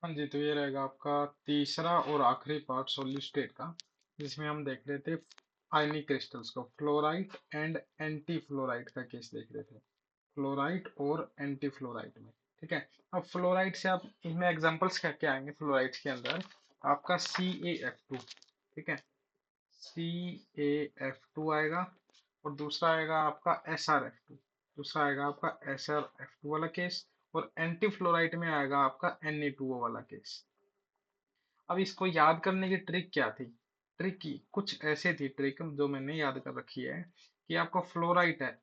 हाँ जी, तो ये रहेगा आपका तीसरा और आखिरी पार्ट सॉलिड स्टेट का, जिसमें हम देख रहे थे आयनिक क्रिस्टल्स को, फ्लोराइड एंड एंटी फ्लोराइड का केस देख रहे थे, फ्लोराइड और एंटी फ्लोराइड में। ठीक है, अब फ्लोराइड से आप इसमें एग्जांपल्स क्या क्या आएंगे फ्लोराइड के अंदर, आपका CaF2। ठीक है, CaF2 आएगा, और दूसरा आएगा आपका SrF2, दूसरा आएगा आपका SrF2 वाला केस, और एंटी फ्लोराइड में आएगा आपका Na2O वाला केस। अब इसको याद करने की ट्रिक क्या थी? ट्रिक की कुछ ऐसे थी, ट्रिक जो मैंने याद कर रखी है कि आपका फ्लोराइट है,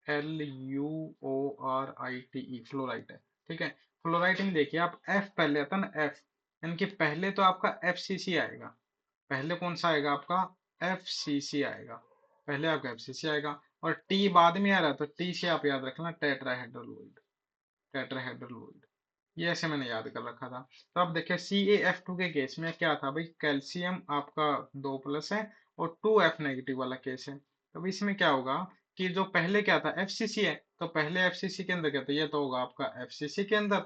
FLUORITE, फ्लोराइट है। ठीक है, फ्लोराइट में देखिए आप, F पहले आता ना, F यानी कि पहले तो आपका FCC आएगा, पहले कौन सा आएगा आपका, FCC आएगा, पहले आपका FCC आएगा, और T बाद में आ रहा है तो T से आप याद रखना टेट्राहेड्रल, टेट्राहेड्रल, ये ऐसे मैंने याद कर रखा था। तो अब देखिए CaF2 के केस में क्या था भाई, कैल्शियम आपका 2+ है और 2F नेगेटिव वाला केस है। तो अब इसमें क्या होगा कि जो पहले क्या था, FCC है, तो पहले FCC के अंदर क्या था, ये तो होगा आपका FCC के अंदर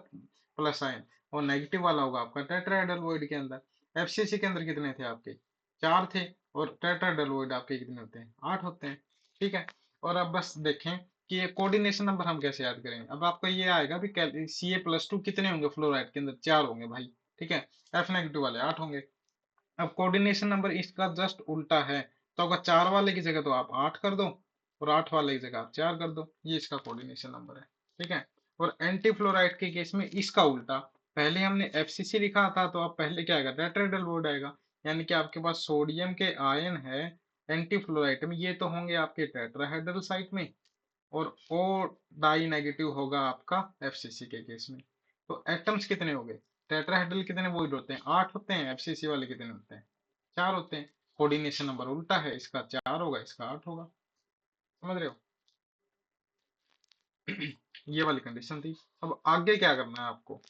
प्लस आयन, और नेगेटिव वाला होगा आपका टेट्राहेड्रल के अंदर। FCC के अंदर कितने थे आपके, 4 थे, और टेट्राहेड्रल आपके कितने होते हैं, 8 होते हैं। ठीक है, और अब बस देखें कि ये कोऑर्डिनेशन नंबर हम कैसे याद करेंगे। अब आपका ये आएगा भी, Ca+2 कितने होंगे फ्लोराइड के अंदर, 4 होंगे भाई। ठीक है, F नेगेटिव वाले 8 होंगे। अब कोऑर्डिनेशन नंबर इसका जस्ट उल्टा है, तो अगर 4 वाले की जगह तो आप 8 कर दो, और 8 वाले की जगह आप 4 कर दो, ये इसका कोऑर्डिनेशन नंबर है। ठीक है, और एंटी फ्लोराइड के केस में इसका उल्टा, पहले हमने FCC लिखा था, तो अब पहले क्या आएगा, टेट्राहेड्रल आएगा, यानी कि आपके पास सोडियम के आयन है एंटी फ्लोराइड में, ये तो होंगे आपके टेट्राहेड्रल साइड में, और O डाई नेगेटिव होगा आपका FCC के केस में। तो एटम्स कितने हो गए, टेट्राहेड्रल कितने वॉइड होते हैं, 8 होते हैं, FCC वाले कितने होते हैं, 4 होते हैं। कोऑर्डिनेशन नंबर उल्टा है, इसका 4 होगा, इसका 8 होगा। समझ रहे हो? ये वाली कंडीशन थी। अब आगे क्या करना है आपको,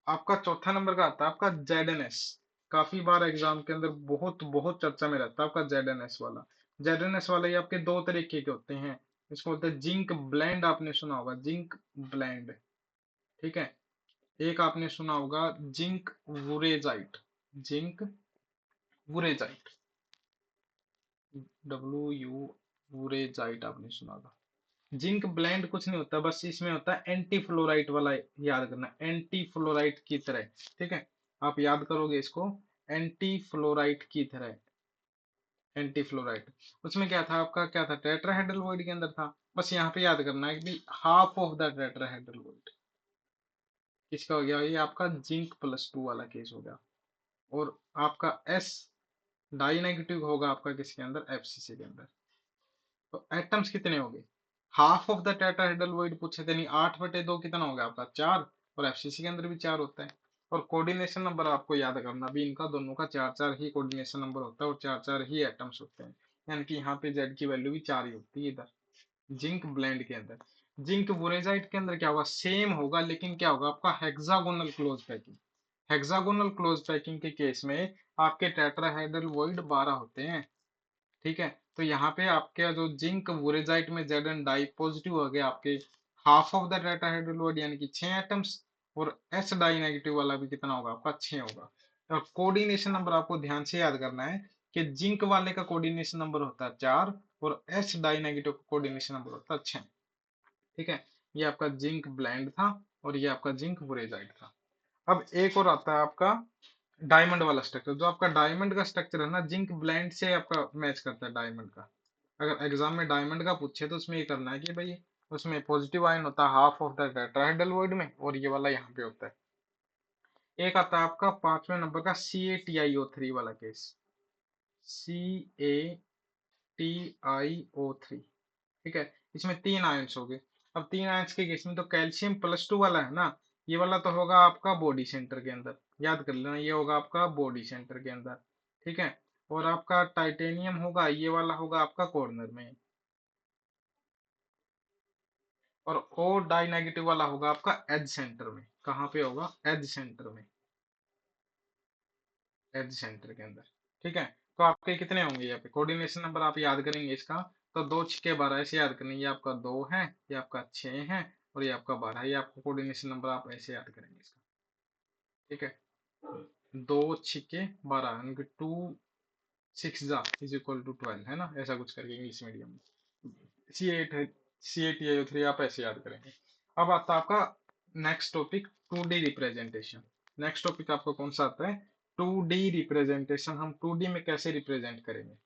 आपका चौथा नंबर का आता है आपका ZnS। काफी बार एग्जाम के अंदर बहुत बहुत चर्चा में रहता है आपका ZnS वाला। ZnS वाले ये आपके दो तरीके के होते हैं, इसको बोलते हैं जिंक ब्लेंड, आपने सुना होगा जिंक ब्लेंड। ठीक है, एक आपने सुना होगा जिंक वुरेजाइट, जिंक वुरेजाइट, WU वुरेजाइट आपने सुना होगा। जिंक ब्लेंड कुछ नहीं होता, बस इसमें होता है एंटी फ्लोराइड वाला, याद करना एंटी फ्लोराइड की तरह। ठीक है, आप याद करोगे इसको, एंटी फ्लोराइड की तरह, एंटी फ्लोराइड। उसमें क्या था आपका, क्या था, टेट्राहेड्रल के अंदर था। बस यहाँ पे याद करना है कि हाफ ऑफ द टेट्राहेड्रल, किसका हो गया, ये आपका जिंक+2 वाला केस हो गया। और आपका S डाई नेगेटिव होगा आपका किसके अंदर, FCC के अंदर। तो एटम्स कितने हो गए, half of the tetrahedral void पूछे थे, नहीं 8/2 कितना हो गया आपका, 4, और FCC के अंदर भी 4 होता है। और कोऑर्डिनेशन नंबर आपको याद करना भी, इनका दोनों का 4-4 ही कोऑर्डिनेशन नंबर होता है, और 4-4 ही एटम्स होते हैं, यानी कि यहाँ पे Z की वैल्यू भी 4 ही होती है इधर जिंक ब्लेंड के अंदर। जिंक बोरेजाइट के अंदर क्या होगा, सेम होगा, लेकिन क्या होगा आपका hexagonal close packing. Hexagonal close packing के केस में आपके टेट्राहेड्रल वॉइड 12 होते हैं। ठीक है, तो यहाँ पे आपके जो जिंक वोरेजाइट में Zn डाई पॉजिटिव हो गया आपके, half of the tetrahedral void यानी कि 6 एटम्स, और S डाई नेगेटिव वाला भी कितना होगा आपका, 6 होगा। और कोऑर्डिनेशन नंबर आपको ध्यान से याद करना है कि जिंक वाले का कोऑर्डिनेशन नंबर होता है 4, और S डाई नेगेटिव का कोऑर्डिनेशन नंबर होता है 6। ठीक है, ये आपका जिंक ब्लेंड था, और ये आपका जिंक वोरेजाइट था। अब एक और आता है आपका डायमंड वाला स्ट्रक्चर, जो आपका डायमंड का स्ट्रक्चर है ना, जिंक ब्लेंड से आपका मैच करता है डायमंड का। अगर एग्जाम में डायमंड का पूछे तो उसमें ये करना है कि भाई उसमें पॉजिटिव आयन होता है half of the tetrahedral void में, और ये वाला यहाँ पे होता है। एक आता है आपका 5वें नंबर का CaTiO3 वाला केस, CaTiO3। ठीक है, इसमें 3 आयंस हो गए। अब 3 आयंस के केस में तो कैल्शियम+2 वाला है ना, ये वाला तो होगा आपका बॉडी सेंटर के अंदर, याद कर लेना, ये होगा आपका बॉडी सेंटर के अंदर। ठीक है, और आपका टाइटेनियम होगा, ये वाला होगा आपका कॉर्नर में, और O डाई नेगेटिव वाला होगा आपका एज सेंटर में। कहाँ पे होगा, एज सेंटर में, एज सेंटर के अंदर। ठीक है, तो आपके कितने होंगे यहाँ पे, कोऑर्डिनेशन नंबर आप याद करेंगे इसका, तो 2 6 12 ऐसे याद करेंगे, ये आपका 2 है, ये आपका 6 है, और ये आपका 12, ये आपका कोऑर्डिनेशन नंबर आप ऐसे याद करेंगे इसका। ठीक है, 2 छिक्के 12 यानी कि 2 6 जा = 12 है ना, ऐसा कुछ करके इंग्लिश मीडियम में C8 है, C8 आप ऐसे याद करेंगे। अब आता है आपका next topic 2D representation. Next topic आपका कौन सा आता है? 2D representation. हम 2D में कैसे रिप्रेजेंट करेंगे?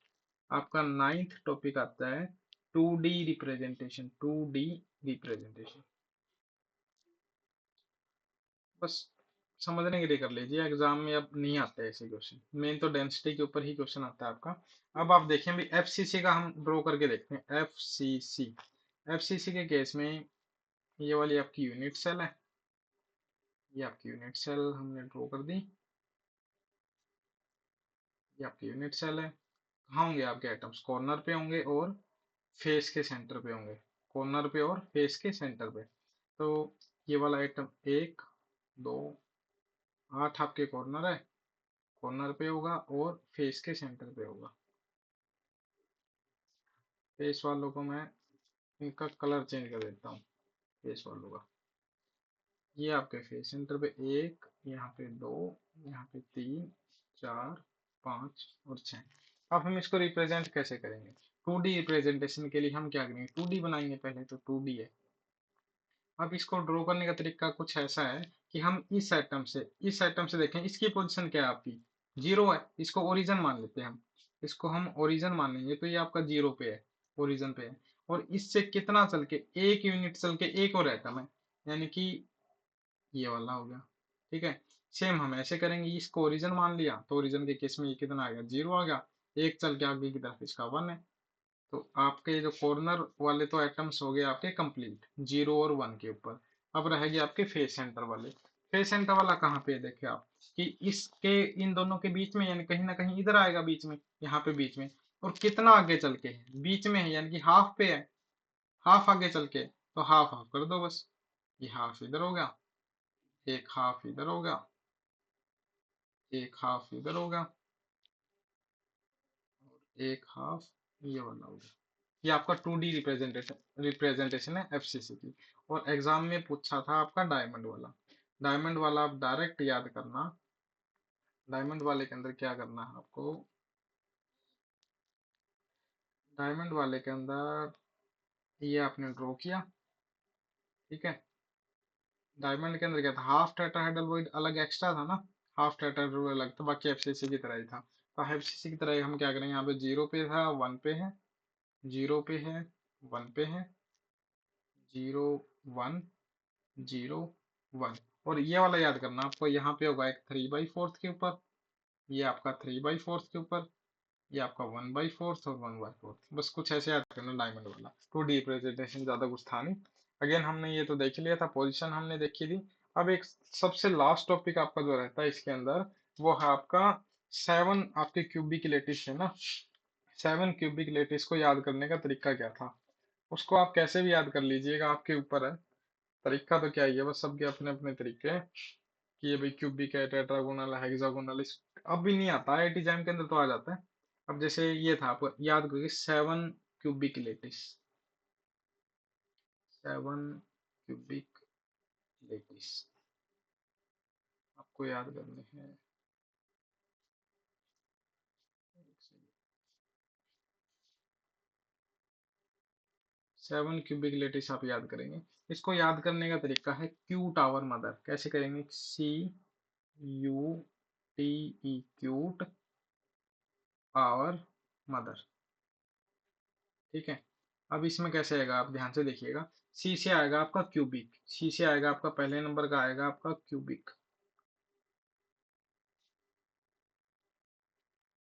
आपका नाइन्थ टॉपिक आता है 2D रिप्रेजेंटेशन। 2D रिप्रेजेंटेशन बस समझने के लिए कर लीजिए, एग्जाम में अब नहीं आते हैं ऐसे क्वेश्चन, मेन तो डेंसिटी के ऊपर ही क्वेश्चन आता है आपका। अब आप देखें भी एफसीसी का हम ड्रॉ करके देखते हैं। एफसीसी, एफसीसी के केस में ये वाली आपकी यूनिट सेल है, ये आपकी यूनिट सेल हमने ड्रॉ कर दी, ये आपकी यूनिट सेल है। कहाँ होंगे आपके एटम्स? कॉर्नर पे होंगे और फेस के सेंटर पे होंगे, कॉर्नर पे और फेस के सेंटर पे। तो ये वाला एटम 1 2 8 आपके कॉर्नर है, कॉर्नर पे होगा और फेस के सेंटर पे होगा। फेस वालों को मैं इनका कलर चेंज कर देता हूँ, फेस वालों का। ये आपके फेस सेंटर पे 1, यहाँ पे 2, यहाँ पे 3 4 5 और 6। अब हम इसको रिप्रेजेंट कैसे करेंगे? 2D रिप्रेजेंटेशन के लिए हम क्या करेंगे? 2D बनाएंगे पहले, तो 2D है। अब इसको ड्रॉ करने का तरीका कुछ ऐसा है कि हम इस आइटम से देखें, इसकी पोजीशन क्या है आपकी? 0 है, इसको ओरिजिन मान लेते हैं हम। इसको हम ओरिजिन मान लेंगे, तो ये आपका 0 पे है, ओरिजिन पे है। और इससे कितना चल के, 1 यूनिट चल के एक और एटम है, यानी कि ये वाला हो गया। ठीक है, सेम हम ऐसे करेंगे, इसको ओरिजिन मान लिया तो ओरिजिन के केस में ये कितना आ गया? 0 आ गया। एक चल के आगे की तरफ इसका 1 है। तो आपके जो कॉर्नर वाले तो एटम्स हो गए आपके कंप्लीट 0 और 1 के ऊपर। अब रहेगी आपके फेस सेंटर वाले। फेस सेंटर वाला कहाँ पे है? देखिए आप कि इसके इन दोनों के बीच में, यानी कहीं ना कहीं इधर आएगा बीच में, यहाँ पे बीच में। और कितना आगे चल के है? बीच में है, यानी कि हाफ पे है। हाफ आगे चल के, तो हाफ हाफ कर दो बस। ये हाफ इधर हो गया, एक हाफ इधर हो गया, एक हाफ इधर हो गया, एक हाफ ये वाला हो गया। ये आपका 2D रिप्रेजेंटेशन है एफसीसी की। और एग्जाम में पूछा था आपका डायमंड वाला। डायमंड वाला आप डायरेक्ट याद करना। डायमंड वाले के अंदर क्या करना है आपको? डायमंड वाले के अंदर ये आपने ड्रॉ किया, ठीक है। डायमंड के अंदर क्या था? हाफ टेट्राहेड्रल अलग एक्स्ट्रा था ना, हाफ टेट्राहेड्रल अलग था, बाकी एफसीसी की तरह ही था। तो एफसीसी की तरह हम क्या करेंगे? यहाँ पे 0 पे था, 1 पे है, 0 पे है, 1 पे है, 0 1 0 1। और ये वाला याद करना आपको, यहाँ पे होगा एक 3/4 के ऊपर, ये आपका 3/4 के ऊपर, ये आपका 1/4 और 1/4। बस कुछ ऐसे याद करना डायमंड वाला। 2D प्रेजेंटेशन ज्यादा कुछ था नहीं। अगेन हमने ये तो देख ही लिया था, पोजीशन हमने देखी थी। अब एक सबसे लास्ट टॉपिक आपका जो रहता है इसके अंदर, वो है आपका 7 आपके क्यूबिक लेटिस है ना। 7 क्यूबिक लेटिस को याद करने का तरीका क्या था? उसको आप कैसे भी याद कर लीजिएगा, आपके ऊपर है। तरीका तो क्या ही है, बस सबके अपने अपने तरीके हैं कि ये भाई क्यूबिक है, टेट्रागोनल है, हेक्सागोनल। इस अब भी नहीं आता है, एग्जाम के अंदर तो आ जाता है। अब जैसे ये था, आपको याद करिए 7 क्यूबिक लेटिस। 7 क्यूबिक लेटिस आपको याद करने हैं। 7 क्यूबिक लेटिस आप याद करेंगे। इसको याद करने का तरीका है क्यू टावर मदर। कैसे करेंगे? CUTE, cute power mother. ठीक है, अब इसमें कैसे आएगा आप ध्यान से देखिएगा। सी से आएगा आपका क्यूबिक, सी से आएगा आपका पहले नंबर का आएगा आपका क्यूबिक,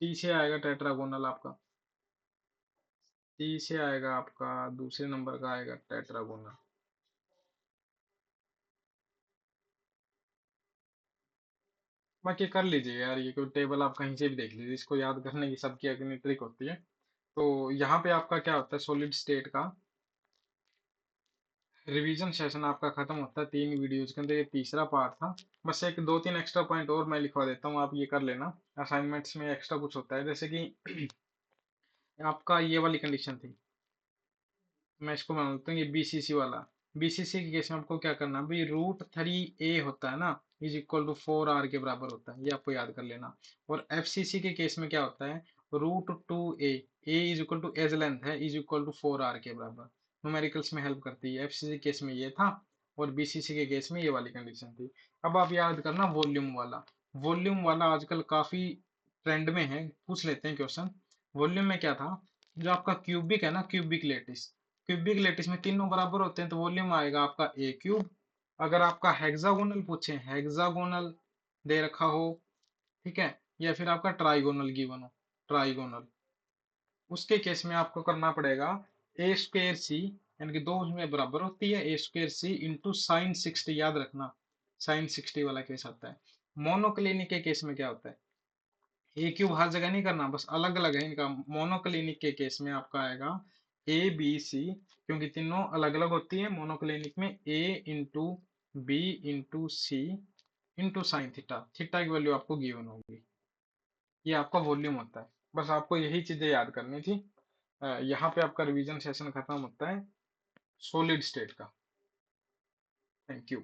टी से आएगा टेट्रागोनल आपका, टी से आएगा आपका दूसरे नंबर का आएगा टेट्रागोनल। बाकी कर लीजिए यार, ये कोई टेबल आप कहीं से भी देख लीजिए, इसको याद करने की सबकी अपनी ट्रिक होती है। तो यहाँ पे आपका क्या होता है, सॉलिड स्टेट का रिवीजन सेशन आपका खत्म होता है 3 वीडियोज के अंदर। ये तीसरा पार्ट था। बस एक 2 3 एक्स्ट्रा पॉइंट और मैं लिखवा देता हूँ, आप ये कर लेना। असाइनमेंट्स में एक्स्ट्रा कुछ होता है, जैसे कि आपका ये वाली कंडीशन थी, मैं इसको मानता हूँ ये BCC वाला। बीसीसी के केस में आपको क्या करना है भाई, √3a होता है ना, इज इक्वल टू 4r के बराबर होता है, ये आपको याद कर लेना। और एफसीसी के केस में क्या होता है, √2a, a is equal to edge length है, इज इक्वल टू 4r के बराबर। न्यूमेरिकल्स में हेल्प करती है, एफसीसी केस में ये था और बीसीसी के केस में ये वाली कंडीशन थी। अब आप याद करना वॉल्यूम वाला। वॉल्यूम वाला आजकल काफी ट्रेंड में है, पूछ लेते हैं क्वेश्चन। वॉल्यूम में क्या था, जो आपका क्यूबिक है ना, क्यूबिक लेटिस, क्यूबिक लेटिस में तीनों बराबर होते हैं तो वॉल्यूम आएगा आपका ए क्यूब। अगर आपका हेक्सागोनल पूछे, हेक्सागोनल दे रखा हो, ठीक है, या फिर आपका ट्राइगोनल गिवन हो, ट्राइगोनल, उसके केस में आपको करना पड़ेगा ए स्क्वेयर सी, यानी कि दो उसमें बराबर होती है, ए स्क्वेयर सी इंटू साइन 60, याद रखना साइन 60 वाला केस आता है। मोनोक्लिनिक के केस में क्या होता है, ए क्यूब हर जगह नहीं करना, बस अलग अलग है इनका। मोनोक्लिनिक के केस में आपका आएगा ए बी सी, क्योंकि तीनों अलग अलग होती है। मोनोक्लिनिक में ए इंटू बी इंटू सी इंटू साइन थीटा, थीटा की वैल्यू आपको गिवन होगी। ये आपका वॉल्यूम होता है। बस आपको यही चीजें याद करनी थी। यहाँ पे आपका रिवीजन सेशन खत्म होता है सॉलिड स्टेट का। Thank you.